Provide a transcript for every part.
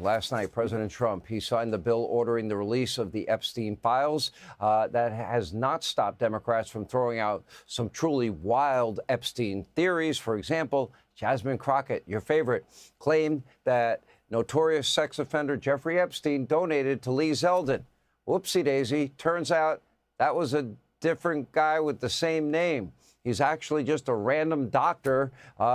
last night, President Trump, he signed the bill ordering the release of the Epstein files. That has not stopped Democrats from throwing out some truly wild Epstein theories. For example, Jasmine Crockett, your favorite, claimed that notorious sex offender Jeffrey Epstein donated to Lee Zeldin. Whoopsie daisy. Turns out that was a different guy with the same name. He's actually just a random doctor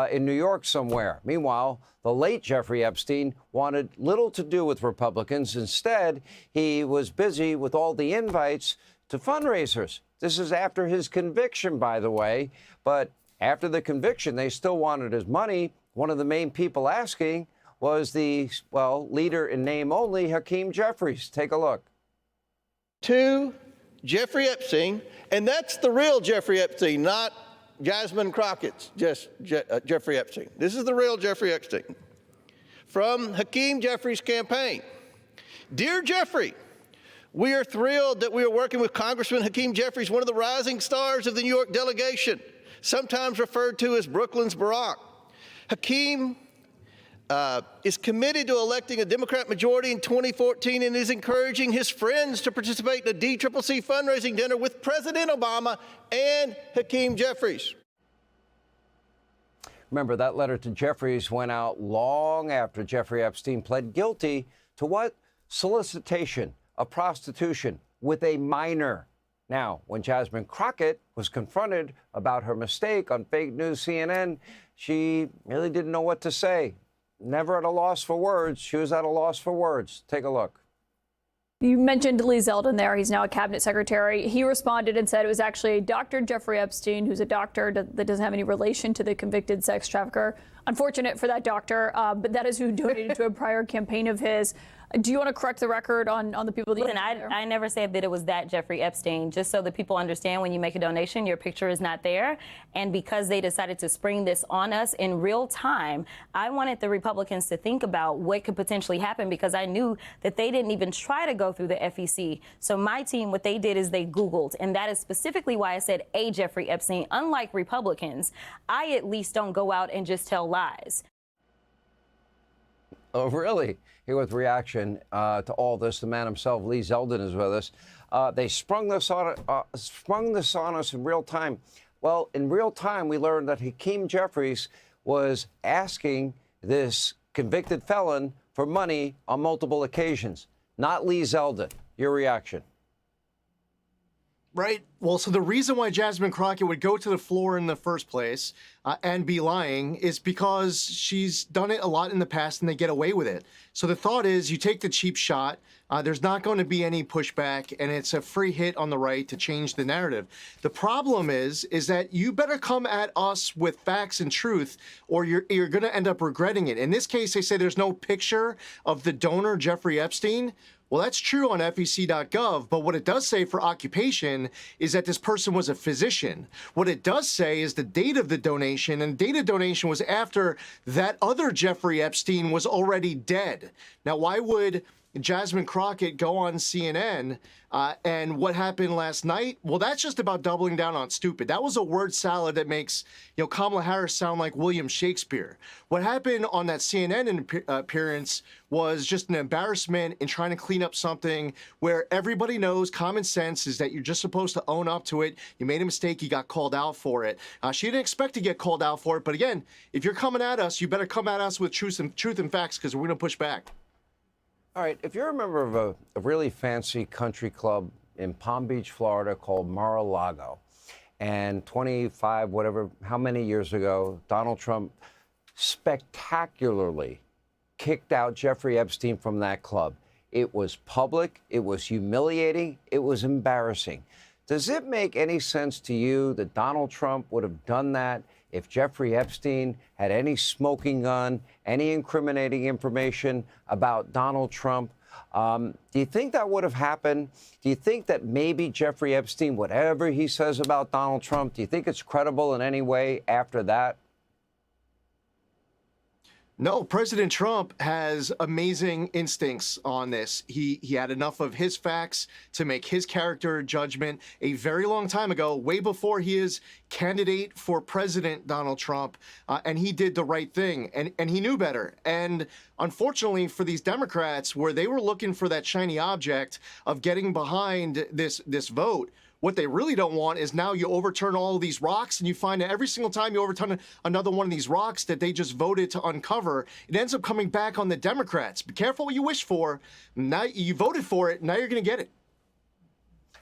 in New York somewhere. Meanwhile, the late Jeffrey Epstein wanted little to do with Republicans. Instead, he was busy with all the invites to fundraisers. This is after his conviction, by the way. But after the conviction, they still wanted his money. One of the main people asking was the, well, leader in name only, Hakeem Jeffries. Take a look. To Jeffrey Epstein, and that's the real Jeffrey Epstein, not Jasmine Crockett's Jeffrey Epstein. This is the real Jeffrey Epstein. From Hakeem Jeffries' campaign. Dear Jeffrey, we are thrilled that we are working with Congressman Hakeem Jeffries, one of the rising stars of the New York delegation, sometimes referred to as Brooklyn's Barack. Hakeem is committed to electing a Democrat majority in 2014 and is encouraging his friends to participate in a DCCC fundraising dinner with President Obama and Hakeem Jeffries. Remember, that letter to Jeffries went out long after Jeffrey Epstein pled guilty to what? Solicitation of prostitution with a minor. Now, when Jasmine Crockett was confronted about her mistake on fake news CNN, she really didn't know what to say. Never at a loss for words. She was at a loss for words. Take a look. You mentioned Lee Zeldin there. He's now a cabinet secretary. He responded and said it was actually Dr. Jeffrey Epstein, who's a doctor that doesn't have any relation to the convicted sex trafficker. Unfortunate for that doctor, but that is who donated to a prior campaign of his. Do you want to correct the record on the people that Listen, I never said that it was that Jeffrey Epstein. Just so that people understand, when you make a donation, your picture is not there. And because they decided to spring this on us in real time, I wanted the Republicans to think about what could potentially happen, because I knew that they didn't even try to go through the FEC. So my team, what they did is they Googled. And that is specifically why I said a Jeffrey Epstein. Unlike Republicans, I at least don't go out and just tell lies. Oh, really? Here with reaction to all this, the man himself, Lee Zeldin, is with us. They sprung this on us in real time. Well, in real time, we learned that Hakeem Jeffries was asking this convicted felon for money on multiple occasions, not Lee Zeldin. Your reaction? Right. Well, so the reason why Jasmine Crockett would go to the floor in the first place and be lying is because she's done it a lot in the past and they get away with it. So the thought is you take the cheap shot. There's not going to be any pushback, and it's a free hit on the right to change the narrative. The problem is that you better come at us with facts and truth, or you're going to end up regretting it. In this case, they say there's no picture of the donor, Jeffrey Epstein. Well, that's true on FEC.gov, but what it does say for occupation is that this person was a physician. What it does say is the date of the donation, and date of donation was after that other Jeffrey Epstein was already dead. Now, why would Jasmine Crockett go on CNN and what happened last night? Well, that's just about doubling down on stupid. That was a word salad that makes, Kamala Harris sound like William Shakespeare. What happened on that CNN appearance was just an embarrassment in trying to clean up something where everybody knows common sense is that you're just supposed to own up to it. You made a mistake, you got called out for it. She didn't expect to get called out for it, but again, if you're coming at us, you better come at us with truth and facts, because we're going to push back. All right, if you're a member of a really fancy country club in Palm Beach, Florida called Mar-a-Lago, and 25, whatever, how many years ago, Donald Trump spectacularly kicked out Jeffrey Epstein from that club. It was public, it was humiliating, it was embarrassing. Does it make any sense to you that Donald Trump would have done that if Jeffrey Epstein had any smoking gun, any incriminating information about Donald Trump? Do you think that would have happened? Do you think that maybe Jeffrey Epstein, whatever he says about Donald Trump, do you think it's credible in any way after that? No, President Trump has amazing instincts on this. He had enough of his facts to make his character judgment a very long time ago, way before he is candidate for president, Donald Trump, and he did the right thing, and he knew better. And unfortunately for these Democrats, where they were looking for that shiny object of getting behind this vote, what they really don't want is now you overturn all of these rocks, and you find that every single time you overturn another one of these rocks that they just voted to uncover, it ends up coming back on the Democrats. Be careful what you wish for. Now you voted for it. Now you're going to get it.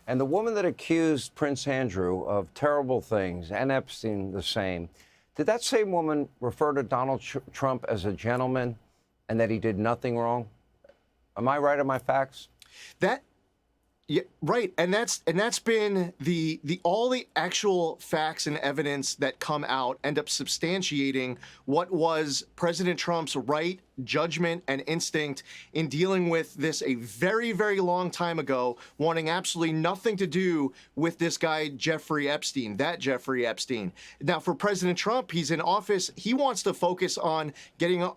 And the woman that accused Prince Andrew of terrible things, and Epstein the same, did that same woman refer to Donald Trump as a gentleman and that he did nothing wrong? Am I right on my facts? Yeah, right, and that's been all the actual facts and evidence that come out end up substantiating what was President Trump's right judgment and instinct in dealing with this a very, very long time ago, wanting absolutely nothing to do with this guy, Jeffrey Epstein, that Jeffrey Epstein. Now, for President Trump, he's in office. He wants to focus on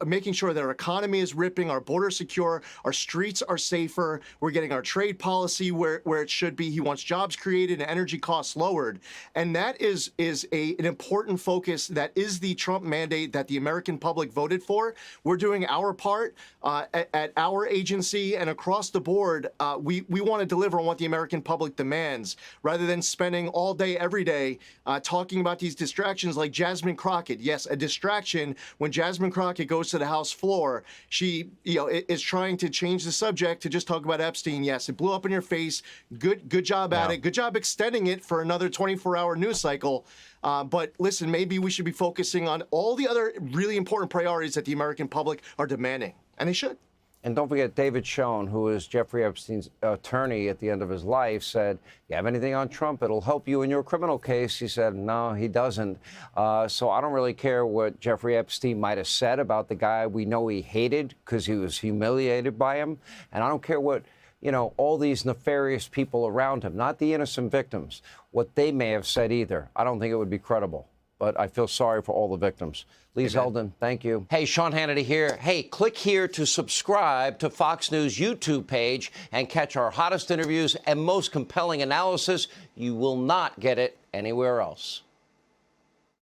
making sure that our economy is ripping, our borders secure, our streets are safer, we're getting our trade policy where it should be. He wants jobs created and energy costs lowered. And that is an important focus. That is the Trump mandate that the American public voted for. We're doing our part at our agency and across the board. We want to deliver on what the American public demands, rather than spending all day, every day, talking about these distractions like Jasmine Crockett. Yes, a distraction when Jasmine Crockett goes to the House floor. She, is trying to change the subject to just talk about Epstein. Yes, it blew up in your face. Good job at it. Good job extending it for another 24-hour news cycle. But listen, maybe we should be focusing on all the other really important priorities that the American public are demanding, and they should. And don't forget, David Schoen, who is Jeffrey Epstein's attorney at the end of his life, said, you have anything on Trump, it'll help you in your criminal case. He said, no, he doesn't. So I don't really care what Jeffrey Epstein might have said about the guy we know he hated because he was humiliated by him. And I don't care what, all these nefarious people around him, not the innocent victims, what they may have said either. I don't think it would be credible. But I feel sorry for all the victims. Lee Zeldin, thank you. Hey, Sean Hannity here. Hey, click here to subscribe to Fox News YouTube page and catch our hottest interviews and most compelling analysis. You will not get it anywhere else.